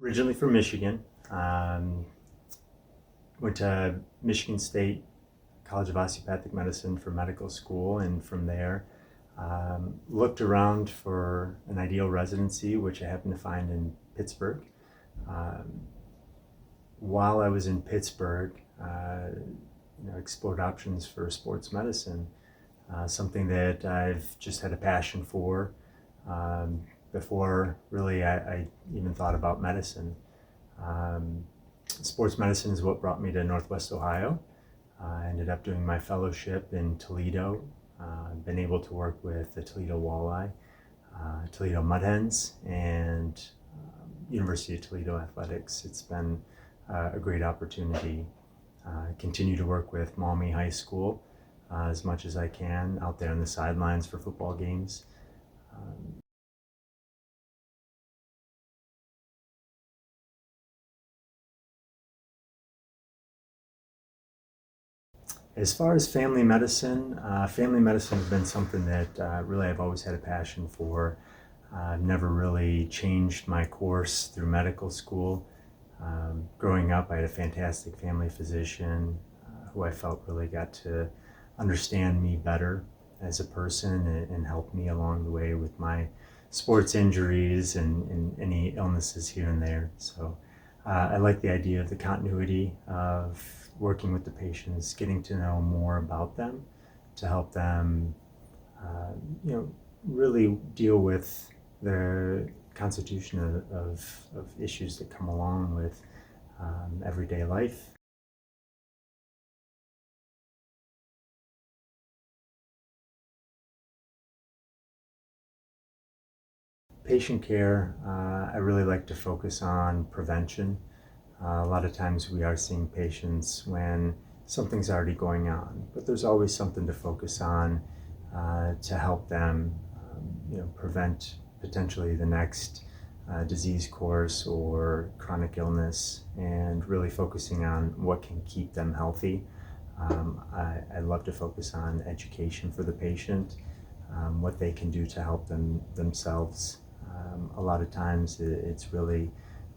Originally from Michigan. Went to Michigan State College of Osteopathic Medicine for medical school, and from there looked around for an ideal residency, which I happened to find in Pittsburgh. Um, while I was in Pittsburgh, explored options for sports medicine, something that I've just had a passion for um, before really I even thought about medicine. Um, Sports medicine is what brought me to Northwest Ohio. I ended up doing my fellowship in Toledo. Been able to work with the Toledo Walleye, Toledo Mudhens, and University of Toledo Athletics. It's been a great opportunity. Continue to work with Maumee High School as much as I can out there on the sidelines for football games. Um, As far as family medicine has been something that really I've always had a passion for. I've never really changed my course through medical school. Growing up, I had a fantastic family physician who I felt really got to understand me better as a person and help me along the way with my sports injuries and any illnesses here and there. So I like the idea of the continuity of working with the patients, getting to know more about them to help them, uh, really deal with the constitution of issues that come along with everyday life. Patient care, I really like to focus on prevention. A lot of times we are seeing patients when something's already going on, but there's always something to focus on to help them, prevent potentially the next disease course or chronic illness, and really focusing on what can keep them healthy. I love to focus on education for the patient, what they can do to help themselves. A lot of times it's really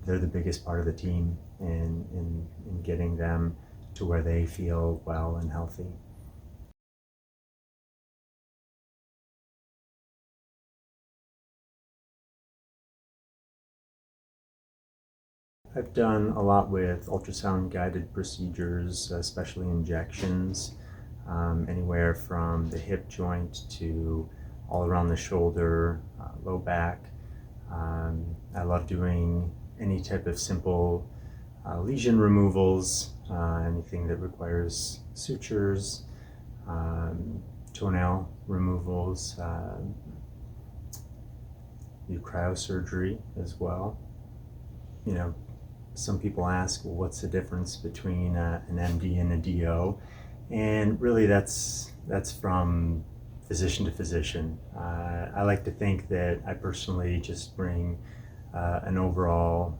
they're the biggest part of the team in getting them to where they feel well and healthy. I've done a lot with ultrasound guided procedures, especially injections, anywhere from the hip joint to all around the shoulder, low back. I love doing any type of simple lesion removals, anything that requires sutures, toenail removals, do cryosurgery as well. You know, some people ask, well, what's the difference between an MD and a DO? And really, that's from physician to physician. I like to think that I personally just bring an overall,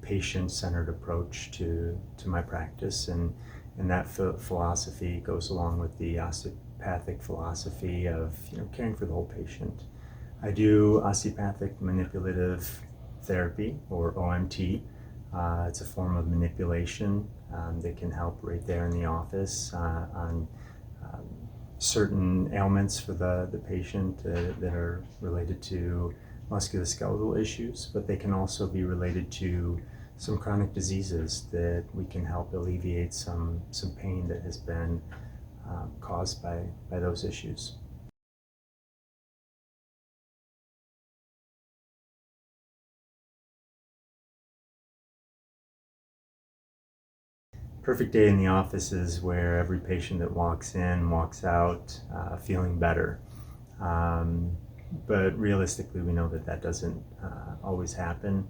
patient-centered approach to my practice, and that philosophy goes along with the osteopathic philosophy of caring for the whole patient. I do osteopathic manipulative therapy, or OMT. It's a form of manipulation that can help right there in the office on um, certain ailments for the patient that are related to musculoskeletal issues, but they can also be related to some chronic diseases that we can help alleviate some pain that has been caused by those issues. Perfect day in the office is where every patient that walks in walks out feeling better. Um, but realistically, we know that that doesn't always happen.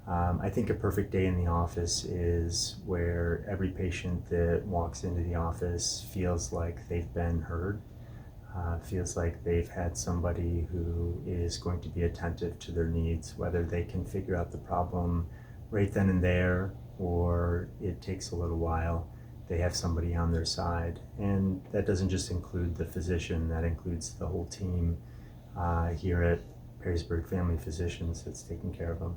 I think a perfect day in the office is where every patient that walks into the office feels like they've been heard, feels like they've had somebody who is going to be attentive to their needs, whether they can figure out the problem right then and there or it takes a little while. They have somebody on their side. And that doesn't just include the physician, that includes the whole team here at Perrysburg Family Physicians that's taking care of them.